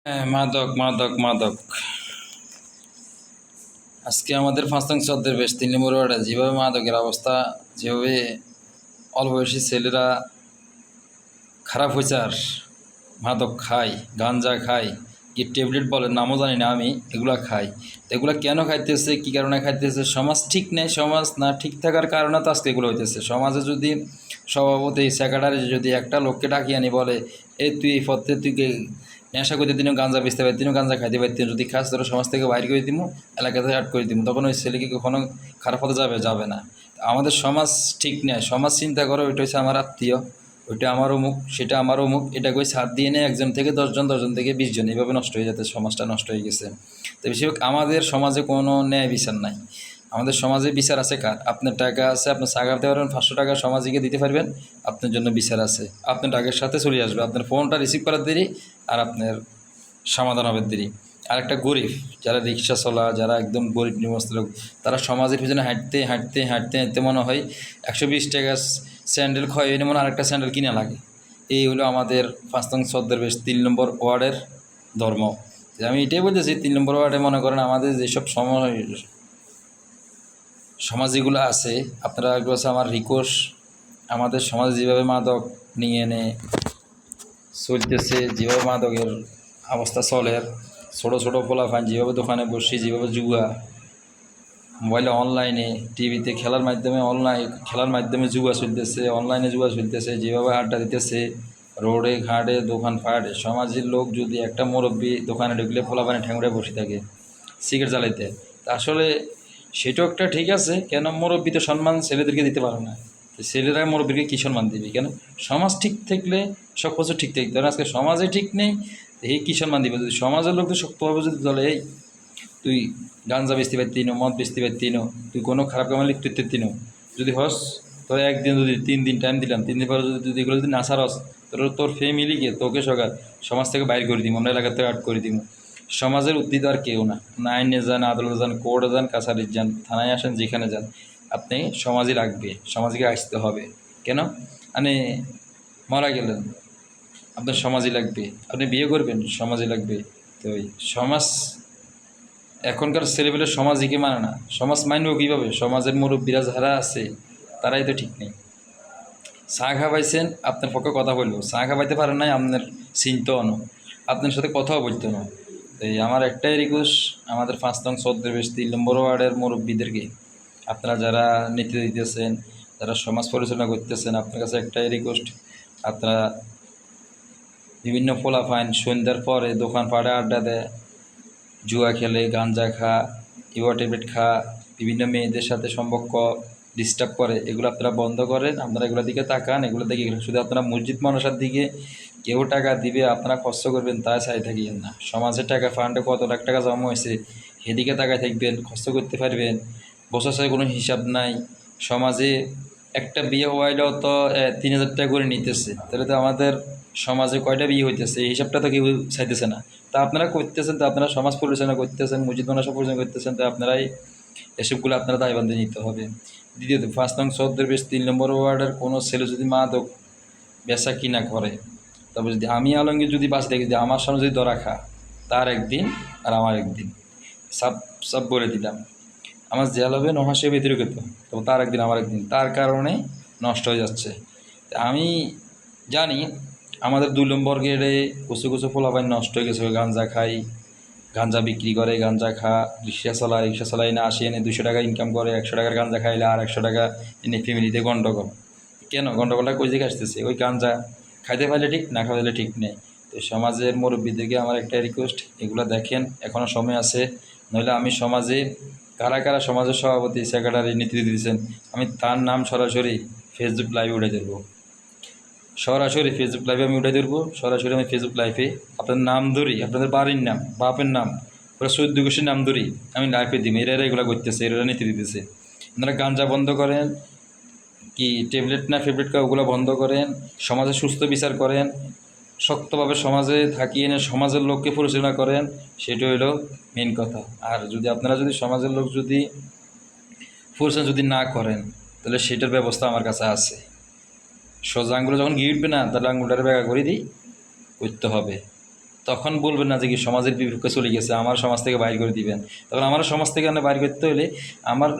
হ্যাঁ, মাদক মাদক মাদক। আজকে আমাদের পাঁচতং চদ্দের বেশ 3 নম্বর ওয়ার্ডে যেভাবে মাদকের অবস্থা, যেভাবে অল্প বয়সী ছেলেরা খারাপ হয়েছে, আর মাদক খায়, গাঞ্জা খায়, কি ট্যাবলেট বলে নামও জানি না আমি, এগুলা খাই। তো এগুলা কেন খাইতেছে, কী কারণে খাইতেছে? সমাজ ঠিক নেই। সমাজ না ঠিক থাকার কারণে তো আজকে এগুলো হইতেছে। সমাজে যদি সভাপতি সেক্রেটারি যদি একটা লোককে ডাকিয়ে আনি বলে, তুই এই পথে তুই নেশা করতে দিনও গাঞ্জা বেচতে পারতি, গাঞ্জা খাইতে পারতি, যদি খাস তোর সমাজ থেকে বাইর করে দিব, এলাকা থেকে আট করে দিব, তখন ওই ছেলেকে কখনো খারাপ হতে যাবে না। আমাদের সমাজ ঠিক নেই। সমাজ চিন্তা করো, ওইটা হচ্ছে আমার আত্মীয়, ওইটা আমার অমুক, সেটা আমার অমুক, এটা কই ছাদ দিয়ে নেয় একজন থেকে 10 জন, 10 জন থেকে 20 জন, এইভাবে নষ্ট হয়ে যাচ্ছে, সমাজটা নষ্ট হয়ে গেছে। তো বেশিরভাগ আমাদের সমাজে কোনো ন্যায় বিচার নাই। আমাদের সমাজে বিচার আছে কার? আপনার টাকা আছে, আপনি চাকরি দিতে পারবেন, 500 টাকা সমাজকে দিতে পারবেন, আপনার জন্য বিচার আছে। আপনার টাকার সাথে চলে আসবে, আপনার ফোনটা রিসিভ করার দেরি আর আপনার সমাধান হবে দেরি। আর একটা গরিব, যারা রিক্সা চলা, যারা একদম গরিব নিমস্ত লোক, তারা সমাজের পিছনে হাঁটতে হাঁটতে হাঁটতে হাঁটতে মনে হয় 120 টাকা স্যান্ডেল ক্ষয় হয়ে মনে আরেকটা স্যান্ডেল কিনা লাগে। এই হলো আমাদের পাঁচতং ছদ্মবেশ 3 নম্বর ওয়ার্ডের ধর্ম। আমি এটাই বলতেছি, 3 নম্বর ওয়ার্ডে মনে করেন আমাদের যেসব সমাজগুলো আছে, আপনারা এগুলো হচ্ছে আমার রিকোয়েস্ট। আমাদের সমাজে যেভাবে মাদক নিয়ে এনে চলতেছে, যেভাবে মাদকের অবস্থা চলে, ছোটো ছোটো পোলাপান যেভাবে দোকানে বসে, যেভাবে জুয়া মোবাইলে, অনলাইনে, টিভিতে খেলার মাধ্যমে জুয়া চলতেছে, অনলাইনে জুয়া চলতেছে, যেভাবে আড্ডা দিতেছে রোডে ঘাটে দোকানপাটে, সমাজের লোক যদি একটা মুরব্বী দোকানে ঢুকলে পোলাপানে ঠ্যাংড়ে বসে থাকে সিগারেট জ্বালাইতে, তা আসলে সেটাও একটা ঠিক আছে। কেন মুরব্বী তো সম্মান ছেলেদেরকে দিতে পারে না, তো ছেলেরা মুরব্বীকে কী সম্মান দিবে? কেন? সমাজ ঠিক থাকলে সব কিছু ঠিক থাকতে হবে। আজকে সমাজে ঠিক নেই, এই কী সম্মান দিবে? যদি সমাজের লোক তো শক্তভাবে যদি চলে, এই তুই গাঞ্জা বেচতে পারতি না, মদ বেচতে পারতি না, তুই কোনো খারাপ কামে লিপ্ত হতে না, যদি হস তোর একদিন, যদি 3 দিন টাইম দিলাম, 3 দিন পরে যদি এগুলো যদি না ছাড়স, তোর ফ্যামিলিকে, তোকে সকাল সমাজ থেকে বাইর করে দিব, আমরা এলাকা থেকে আউট করে দিব। সমাজের উদ্ভিদ আর কেউ না। আইনে যান, আদালতে যান, কোর্টে যান, কাছারির যান, থানায় আসেন, যেখানে যান, আপনি সমাজই লাগবে, সমাজকে আসতে হবে। কেন? মানে মারা গেলেন, আপনার সমাজই লাগবে। আপনি বিয়ে করবেন, সমাজই লাগবে। তো ওই সমাজ, এখনকার ছেলেপেলে সমাজকে মানে না। সমাজ মানবেও কীভাবে? সমাজের মুরব্বীরা যারা আছে তারাই তো ঠিক নেই। চা খাওয়াইছেন, আপনার পক্ষে কথা বলবো, চা খাওয়াইতে পারেন নাই, আপনার চিন্তাও না, আপনার সাথে কথাও বলতো না। এই আমার একটাই রিকোয়েস্ট আমাদের পাঁচতং ছদ্মবেশ 3 নম্বর ওয়ার্ডের মুরব্বীদেরকে, আপনারা যারা নেতৃত্ব দিতেছেন, যারা সমাজ পরিচালনা করতেছেন, আপনার কাছে একটাই রিকোয়েস্ট, আপনারা বিভিন্ন পোলাপাইন সন্ধ্যার পরে দোকানপাটে আড্ডা দেয়, জুয়া খেলে, গাঞ্জা খা, ইউয়া ট্যাবলেট খা, বিভিন্ন মেয়েদের সাথে সম্পর্ক ডিস্টার্ব করে, এগুলো আপনারা বন্ধ করেন। আপনারা এগুলোর দিকে তাকান, এগুলো দেখে শুধু আপনারা মসজিদ মানসার দিকে কেউ টাকা দিবে, আপনারা খরচ করবেন, তা চাই থাকিয়েন না। সমাজের টাকা, ফান্ডে কত লাখ টাকা জমা হয়েছে, সেদিকে তাকায় থাকবেন, খরচ করতে পারবেন। বছর সাথে কোনো হিসাব নাই। সমাজে একটা বিয়ে হওয়াইলেও তো 3,000 টাকা করে নিতেছে, তাহলে তো আমাদের সমাজে কয়টা বিয়ে হইতেছে এই হিসাবটা তো কেউ চাইতেছে না। তা আপনারা করতেছেন, তো আপনারা সমাজ পরিচালনা করতেছেন, মসজিদ মাদ্রাসা পরিচালনা করতেছেন, তো আপনারাই এসবগুলো আপনারা দায়বদ্ধ নিতে হবে। দ্বিতীয়ত, 5 নং ছদ্মবেশ 3 নম্বর ওয়ার্ডের কোনো ছেলে যদি মাদক বেচা কিনা করে, তবে যদি আমি আলমগীর যদি বাঁচে দেখি, যদি আমার সামনে যদি ধরা খা, তার একদিন আর আমার একদিন, সব সব বলে দিলাম। আমার জেল হবে নহাসে ব্যতিরিক্ত, তো তার একদিন আমার একদিন, তার কারণে নষ্ট হয়ে যাচ্ছে। তা আমি জানি আমাদের 2 নম্বর গেটে কুচু কুচু পোলাপাইন নষ্ট হয়ে গেছে, গাঞ্জা খাই, গাঞ্জা বিক্রি করে, গাঞ্জা খা, রিক্সা চালাই না, আসি এনে 200 টাকা ইনকাম করে, 100 টাকার গাঞ্জা খাইলে আর 100 টাকা এনে ফ্যামিলিতে গণ্ডগোল। কেন গণ্ডগোলটা কই দিকে আসতেছে? ওই গাঞ্জা খাইতে পারলে ঠিক, না খাইলে ঠিক নেই। তো সমাজের মুরব্বীদেরকে আমার একটা রিকোয়েস্ট, এগুলো দেখেন, এখনও সময় আছে। নইলে আমি সমাজে কারা কারা সমাজের সভাপতি সেক্রেটারি নেতৃত্ব দিয়েছেন, আমি তার নাম সরাসরি ফেসবুক লাইভে উঠে দেবো। সরাসরি ফেসবুক লাইভে আমি উঠে ধরবো, সরাসরি আমি ফেসবুক লাইভে আপনাদের নাম ধরি, আপনাদের বাড়ির নাম, বাপের নাম, ওরা 14 গোষ্ঠীর নাম ধরি, আমি লাইভে দিব। এরা এগুলো করতেছে, এরা নীতি দিতেছে। আপনারা গাঞ্জা বন্ধ করেন, কি ট্যাবলেট না ফেবলেট ওগুলো বন্ধ করেন, সমাজে সুস্থ বিচার করেন, শক্তভাবে সমাজে থাকিয়ে এনে সমাজের লোককে পরিচালনা করেন, সেটা হলো মেন কথা। আর যদি আপনারা যদি সমাজের লোক যদি পরিচালনা যদি না করেন, তাহলে সেটার ব্যবস্থা আমার কাছে আছে। সোজা আঙুলে যখন গিয়ে উঠবে না, তাহলে আঙুলটারে ব্যাগা করে দিই করতে হবে। তখন বলবেন না যে কি সমাজের বিপক্ষে চলে গেছে, আমার সমাজ থেকে বাইর করে দিবেন। তখন আমার সমাজ থেকে বাইর করতে হলে আমার